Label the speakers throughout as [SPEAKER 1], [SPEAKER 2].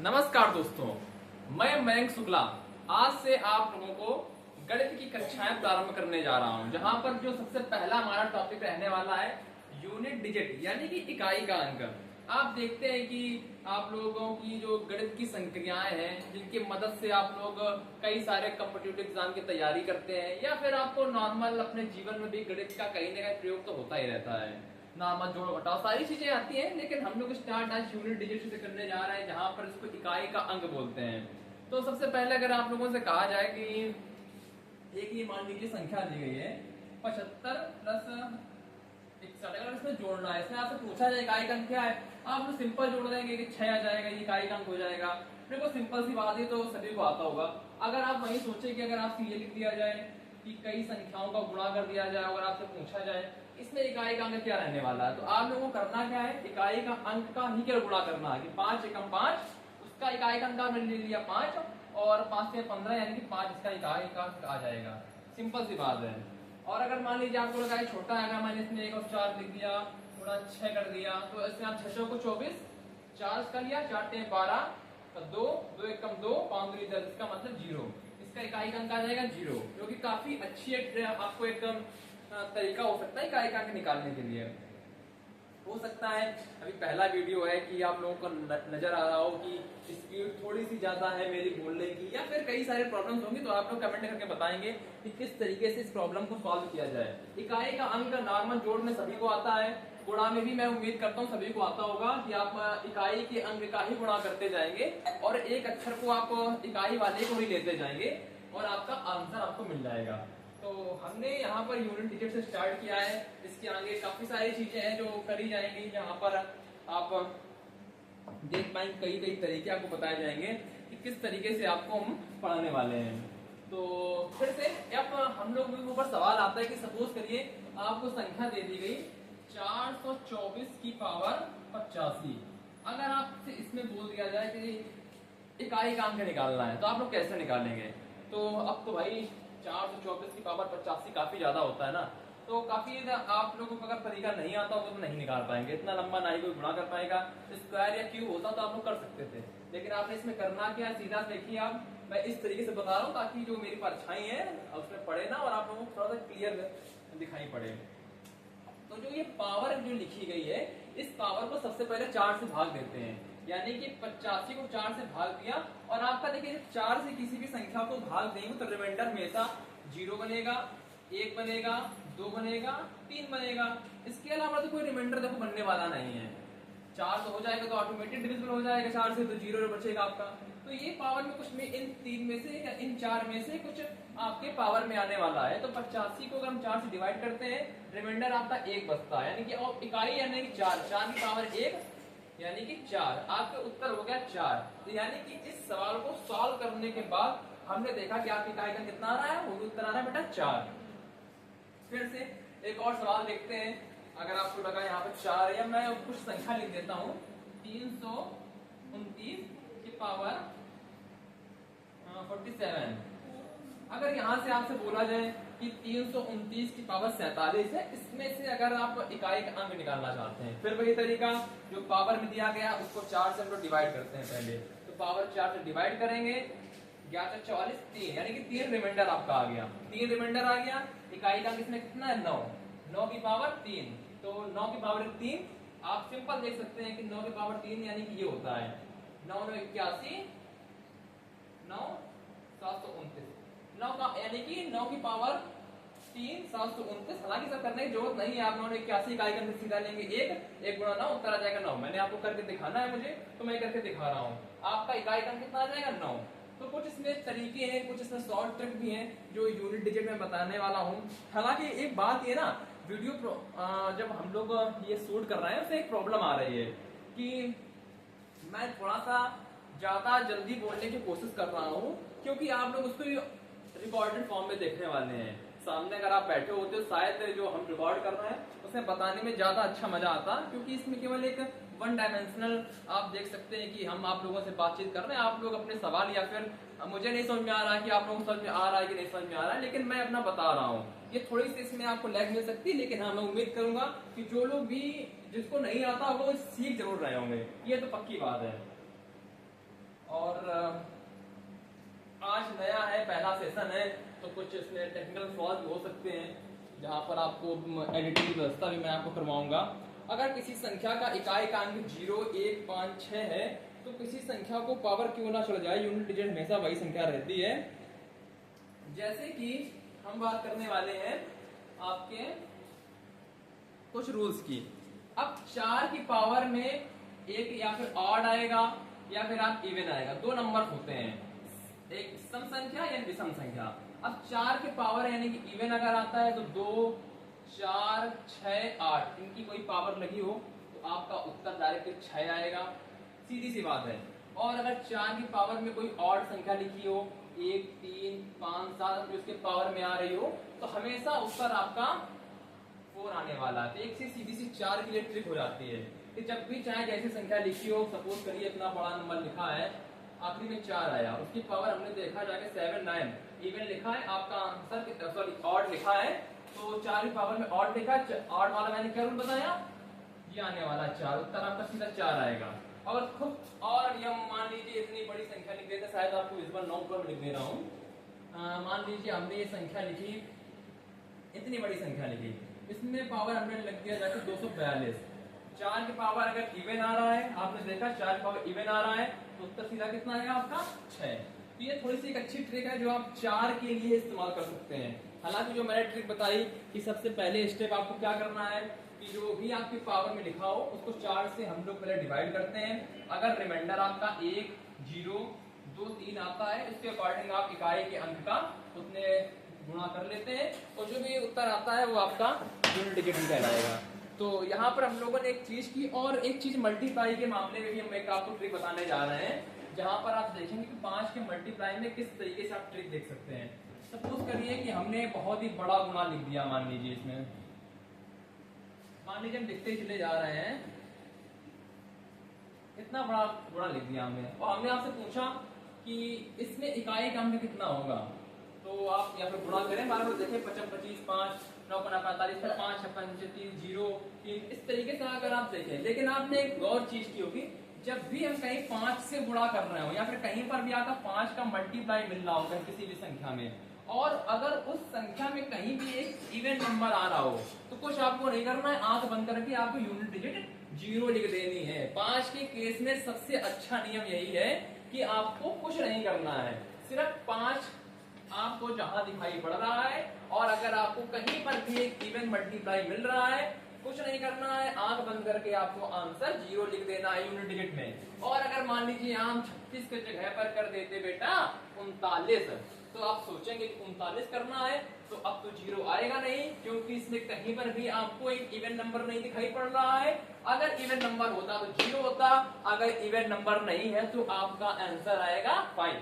[SPEAKER 1] नमस्कार दोस्तों, मैं मयंक शुक्ला आज से आप लोगों को गणित की कक्षाएं प्रारंभ करने जा रहा हूं, जहां पर जो सबसे पहला हमारा टॉपिक रहने वाला है यूनिट डिजिट यानी कि इकाई का अंक। आप देखते हैं कि आप लोगों की जो गणित की संक्रियाएं हैं, जिनकी मदद से आप लोग कई सारे कॉम्पिटिटिव एग्जाम की तैयारी करते हैं, या फिर आपको नॉर्मल अपने जीवन में भी गणित का कहीं ना कहीं प्रयोग तो होता ही रहता है। नॉर्मल जोड़ घटाव सारी चीजें आती हैं, लेकिन हम लोग स्टार्ट आज यूनिट डिजिट से करने जा रहे हैं, जहां पर इसको इकाई का अंक बोलते हैं। तो सबसे पहले अगर आप लोगों से कहा जाए कि एक ये मान लीजिए संख्या दी गई है 75 प्लस 61, अगर इसमें जोड़ना है, इसमें आपसे पूछा जाए इकाई का अंक क्या है, आप लोग सिंपल जोड़ देंगे कि 6 आ जाएगा, ये इकाई का अंक हो जाएगा। देखो सिंपल सी बात है, तो सभी को आता होगा। अगर आप वही सोचे कि अगर आपसे ये लिख दिया जाए कि कई संख्याओं का गुणा कर दिया जाए, अगर आपसे पूछा जाए इसमें इकाई का अंक क्या रहने वाला है, तो आप लोगों को करना क्या है, इकाई का अंक का ही क्या गुणा करना है कि 5 एकम 5, उसका इकाई का अंक आपने ले लिया 5, और 5 से 15 यानी कि 5 इसका इकाई का अंक आ जाएगा। सिंपल सी बात है। और अगर मान लीजिए आपको लगा है छोटा है, अगर मैंने इसमें 1 और 4 लिख दिया, गुणा 6 कर दिया, तो इसमें आप 600 को 24, 4 का लिया, 4 × 12, 2, 2 एकम 2, 5 दूनी 10, इसका मतलब 0। इसका इकाई का अंक आ जाएगा 0, जो कि काफी अच्छी आपको एक तरीका हो सकता है इकाई का अंक निकालने के लिए। हो सकता है अभी पहला वीडियो है कि आप लोगों को नजर आ रहा हो कि स्पीड थोड़ी सी ज्यादा है मेरी बोलने की, या फिर कई सारे प्रॉब्लम्स होंगी, तो आप लोग कमेंट करके बताएंगे कि किस तरीके से इस प्रॉब्लम को सॉल्व किया जाए। इकाई का अंक नॉर्मल जोड़ में सभी को आता है, गुणा में भी मैं उम्मीद करता हूँ सभी को आता होगा कि आप इकाई के अंक का ही गुणा करते जाएंगे और एक अक्षर को आप इकाई वाले को ही लेते जाएंगे और आपका आंसर आपको मिल जाएगा। तो हमने यहाँ पर यूनिट डिजिट से स्टार्ट किया है, इसके आगे काफी सारी चीजें हैं जो करी जाएंगी, जहाँ पर आप देख पाएंगे कई तरीके आपको बताए जाएंगे कि किस तरीके से आपको हम पढ़ाने वाले हैं। तो फिर से अब हम लोग के ऊपर सवाल आता है कि सपोज करिए आपको संख्या दे दी गई 424 की पावर 85। अगर आपसे इसमें बोल दिया जाए कि इकाई का अंक निकालना है, तो आप लोग कैसे निकालेंगे? तो अब तो भाई 424 की पावर 85 काफी ज्यादा होता है ना, तो काफी आप लोगों को अगर तरीका नहीं आता हो तो नहीं निकाल पाएंगे। इतना लंबा ना ही कोई गुणा कर पाएगा। स्क्वायर या क्यूब होता तो आप लोग कर सकते थे, लेकिन आपने इसमें करना क्या, सीधा देखिए आप, मैं इस तरीके से बता रहा हूँ ताकि जो मेरी परछाई है उसमें पड़े ना और आप लोगों को थोड़ा सा क्लियर दिखाई पड़े। तो जो ये पावर जो लिखी गई है, इस पावर को सबसे पहले 4 से भाग देते हैं, यानी कि 85 को 4 से भाग दिया, और आपका देखिए 4 से किसी भी संख्या को भाग देंगे तो रिमाइंडर हमेशा 0 बनेगा, 1 बनेगा, 2 बनेगा, 3 बनेगा। इसके अलावा तो कोई रिमाइंडर देखो बनने वाला नहीं है। 4 तो हो जाएगा तो ऑटोमेटिक डिविजिबल हो जाएगा 4 से, तो 0 बचेगा आपका। तो ये पावर में कुछ में इन 3 में से या इन 4 में से कुछ आपके पावर में आने वाला है। तो 85 को अगर हम 4 से डिवाइड करते हैं, रिमाइंडर आपका 1 बचता है, यानी कि इकाई यानी कि 4, 4 की पावर 1 यानी कि 4। आपका उत्तर हो गया 4। तो यानी कि इस सवाल को सॉल्व करने के बाद हमने देखा कि आपकी इकाई का कितना आ रहा है, वो उत्तर आ रहा है बेटा 4। फिर से एक और सवाल देखते हैं। अगर आपको लगा यहाँ पे 4, या मैं कुछ संख्या लिख देता हूँ, 329 की पावर 47। अगर यहाँ से आपसे बोला जाए कि 329 की पावर 47 है, इसमें से अगर आप इकाई का अंक निकालना चाहते हैं, फिर वही तरीका, जो पावर में दिया गया उसको 4 से हम लोग डिवाइड करते हैं पहले। तो पावर 4 से डिवाइड करेंगे, 1144 3, यानी कि 3 रिमाइंडर आपका आ गया, 3 रिमाइंडर आ गया। इकाई का अंक इसमें कितना है, 9, 9 की पावर 3, तो 9 की पावर 3 आप सिंपल देख सकते हैं कि 9 की पावर 3 यानी कि ये होता है 9 9 81, 9 729, 9 का यानी कि 9 की पावर 3 729। हालांकि सब करने की जरूरत नहीं है, आप 9 81 इकाई का सीधा लेंगे 1 गुणा 9, उत्तर आ जाएगा 9। मैंने आपको करके दिखाना है मुझे, तो मैं करके दिखा रहा हूँ। आपका इकाई का कितना आ जाएगा, 9। तो कुछ इसमें तरीके हैं, कुछ इसमें शॉर्ट ट्रिक भी हैं जो यूनिट डिजिट में बताने वाला हूँ। हालांकि एक बात ये ना, वीडियो जब हम लोग ये शूट कर रहे हैं उससे एक प्रॉब्लम आ रही है कि मैं थोड़ा सा ज्यादा जल्दी बोलने की कोशिश कर रहा हूँ, क्योंकि आप लोग उसको रिकॉर्डेड फॉर्म में देखने वाले हैं। सामने अगर आप बैठे होते हो, शायद जो हम रिकॉर्ड कर रहे हैं उसमें बताने में ज्यादा अच्छा मजा आता, क्योंकि इसमें केवल एक 1 डायमेंशनल आप देख सकते हैं कि हम आप लोगों से बातचीत कर रहे हैं, आप लोग अपने सवाल, या फिर मुझे नहीं समझ में आ रहा है कि आप लोगों को समझ में आ रहा है कि नहीं समझ में आ रहा है, लेकिन मैं अपना बता रहा हूँ। ये थोड़ी सी इसमें आपको लैग मिल सकती है, लेकिन हाँ मैं उम्मीद करूंगा कि जो लोग भी जिसको नहीं आता वो सीख जरूर रहे होंगे, ये तो पक्की बात है। और आज नया है, पहला सेशन है, तो कुछ इसमें टेक्निकल फॉल्ट हो सकते हैं, जहाँ पर आपको एडिटिंग की व्यवस्था भी मैं आपको करवाऊंगा। अगर किसी संख्या का इकाई का अंक 0, 1, 5, 6 है, तो किसी संख्या को पावर क्यों ना चढ़ जाए, यूनिट डिजिट हमेशा वही संख्या रहती है। जैसे कि हम बात करने वाले हैं आपके कुछ रूल्स की। अब 4 की पावर में एक या फिर ऑड आएगा या फिर आप इवन आएगा, दो नंबर होते हैं, एक सम संख्या या विषम संख्या। अब 4 के पावर यानी कि इवन अगर आता है तो 2, 4, 6, 8 इनकी कोई पावर लगी हो तो आपका उत्तर डायरेक्ट 6 आएगा, सीधी सी बात है। और अगर 4 की पावर में कोई ऑड संख्या लिखी हो, 1, 3, 5, 7 जो उसके पावर में आ रही हो, तो हमेशा उत्तर आपका 4 आने वाला है। तो एक सी सीधी सी 4 के लिए ट्रिक हो जाती है कि जब भी चाहे जैसी संख्या लिखी हो, सपोज करिए इतना बड़ा नंबर लिखा है, आखिरी में 4 आया, उसकी पावर हमने देखा जाके 7, 9 इवन लिखा है, आपका आंसर सॉरी ऑड लिखा है, तो 4 की पावर में ऑड लिखा है, ऑड वाला मैंने क्या रूल बताया, ये आने वाला 4, उत्तर आपका सीधा 4 आएगा। और खूब और यह मान लीजिए इतनी बड़ी संख्या लिख देते, शायद आपको इस बार 9 पर लिख दे रहा हूँ। मान लीजिए हमने ये संख्या लिखी, इतनी बड़ी संख्या लिखी, इसमें पावर हमने लग दिया जाके 242। 4 की पावर अगर इवन आ रहा है, आपने देखा 4 की पावर इवन आ रहा है, तो उत्तर सीधा कितना आएगा आपका 6। तो ये थोड़ी सी एक अच्छी ट्रिक है जो आप 4 के लिए इस्तेमाल कर सकते हैं। हालांकि जो मैंने ट्रिक बताई कि सबसे पहले स्टेप आपको क्या करना है कि जो भी आपकी पावर में लिखा हो उसको 4 से हम लोग पहले डिवाइड करते हैं। अगर रिमाइंडर आपका 1, 0, 2, 3 आता है, इसके अकॉर्डिंग आप इकाई के अंक का उतने गुणा कर लेते हैं और जो भी उत्तर आता है वो आपका यूनिट डिजिट ही कहलाएगा। तो यहाँ पर हम लोगों ने एक चीज की, और एक चीज मल्टीप्लाई के मामले में भी हम एक आपको ट्रिक बताने जा रहे हैं, जहाँ पर आप देखेंगे कि 5 के मल्टीप्लाई में किस तरीके से आप ट्रिक देख सकते हैं। सपोज करिए कि हमने बहुत ही बड़ा गुणा लिख दिया, मान लीजिए इसमें, मान लीजिए हम लिखते चले जा रहे हैं, इतना बड़ा गुणा लिख दिया हमने, और हमने आपसे पूछा कि इसमें इकाई का अंक कितना होगा, तो आप यहाँ पर गुणा करें, मान लो देखें 55, 25, 5, 9, 45, 5, 56, 3, 0, 3, इस तरीके से अगर आप देखें। लेकिन आपने एक और चीज की होगी, जब भी हम कहीं 5 से गुणा कर रहे हो या फिर कहीं पर भी आपका 5 का मल्टीप्लाई मिल रहा होगा किसी भी संख्या में, और अगर उस संख्या में कहीं भी एक इवन नंबर आ रहा हो, तो कुछ आपको नहीं करना है, आंख बंद करके आपको यूनिट डिजिट 0 लिख देनी है। 5 के केस में सबसे अच्छा नियम यही है कि आपको कुछ नहीं करना है, सिर्फ 5 आपको जहां दिखाई पड़ रहा है, और अगर आपको कहीं पर भी एक इवन मल्टीप्लाई मिल रहा है, कुछ नहीं करना है, आंख बंद करके आपको आंसर 0 लिख देना है यूनिट डिजिट में। और अगर मान लीजिए हम 36 के जगह पर कर देते बेटा 39, तो आप सोचेंगे कि 39 करना है, तो अब तो 0 आएगा नहीं, क्योंकि इसमें कहीं पर भी आपको एक इवन नंबर नहीं दिखाई पड़ रहा है। अगर इवन नंबर होता तो 0 होता, अगर इवन नंबर नहीं है तो आपका आंसर आएगा 5।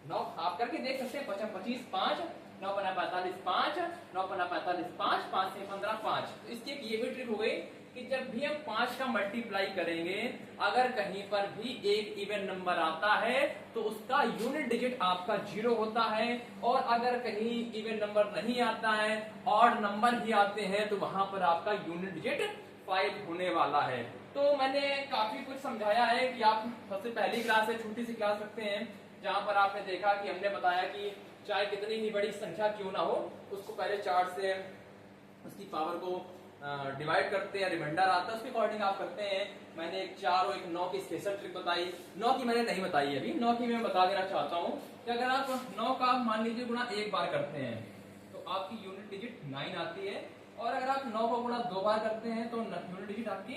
[SPEAKER 1] 9 आप करके देख सकते हैं, 55, 25, 5, 9, 45, 5, 9, 45, 5, 5 से 15, 5। तो इसकी एक ये भी ट्रिक हो गई कि जब भी हम 5 का मल्टीप्लाई करेंगे, अगर कहीं पर भी एक इवन नंबर आता है तो उसका यूनिट डिजिट आपका 0 होता है, और अगर कहीं इवन नंबर नहीं आता है, ऑड नंबर ही आते हैं, तो वहां पर आपका यूनिट डिजिट 5 होने वाला है। तो मैंने काफी कुछ समझाया है कि आप सबसे पहली क्लास है, छोटी सी क्लास रखते हैं, जहां पर आपने देखा कि हमने बताया कि चाहे कितनी ही बड़ी संख्या क्यों ना हो, उसको पहले 4 से उसकी पावर को डिवाइड करते हैं, रिमाइंडर आता है उसके अकॉर्डिंग आप करते हैं। मैंने एक 4 और एक 9 की स्पेशल ट्रिक बताई, 9 की मैंने नहीं बताई अभी, 9 की मैं बता देना चाहता हूँ कि अगर आप 9 का मान लीजिए गुणा एक बार करते हैं तो आपकी यूनिट डिजिट 9 आती है, और अगर आप 9 को गुणा 2 बार करते हैं तो यूनिट डिजिट आपकी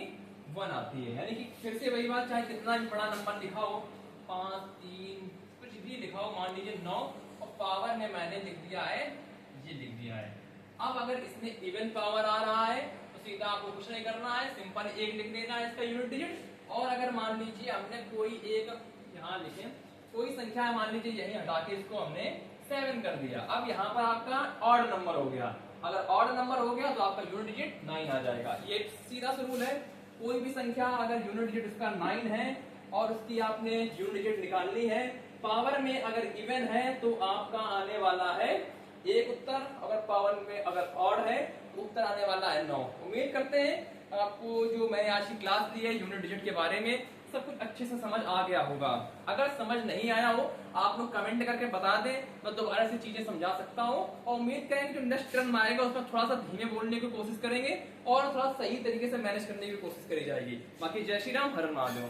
[SPEAKER 1] 1 आती है। यानी कि फिर से वही बात, चाहे कितना भी बड़ा नंबर लिखा हो, 5, 3 कुछ भी लिखा हो, मान लीजिए 9, और पावर में मैंने लिख दिया है, ये लिख दिया है। अब अगर इसमें इवन पावर आ रहा है तो सीधा आपको कुछ नहीं करना है, सिंपल 1 लिख देना है इसका यूनिट डिजिट। और अगर मान लीजिए हमने कोई एक यहाँ लिखे, कोई संख्या है, मान लीजिए यही हटा के इसको हमने 7 कर दिया, अब यहाँ पर आपका ऑड नंबर हो गया। अगर ऑड नंबर हो गया तो आपका यूनिट डिजिट 9 आ जाएगा। ये सीधा सा रूल है, कोई भी संख्या अगर यूनिट डिजिट उसका 9 है और उसकी आपने यूनिट डिजिट निकालनी है, पावर में अगर इवन है तो आपका आने वाला है एक उत्तर, अगर पावर में अगर ऑड है तो उत्तर आने वाला है 9। उम्मीद करते हैं आपको जो मैंने आज की क्लास दी है यूनिट डिजिट के बारे में सब कुछ अच्छे से समझ आ गया होगा। अगर समझ नहीं आया हो आप लोग कमेंट करके बता दें, मैं दोबारा से चीजें समझा सकता हूँ। और उम्मीद करेंगे जो नेक्स्ट टर्न आएगा उसमें थोड़ा सा धीमे बोलने की कोशिश करेंगे और थोड़ा सही तरीके से मैनेज करने की कोशिश करी जाएगी। बाकी जय श्री राम, हर हर महादेव।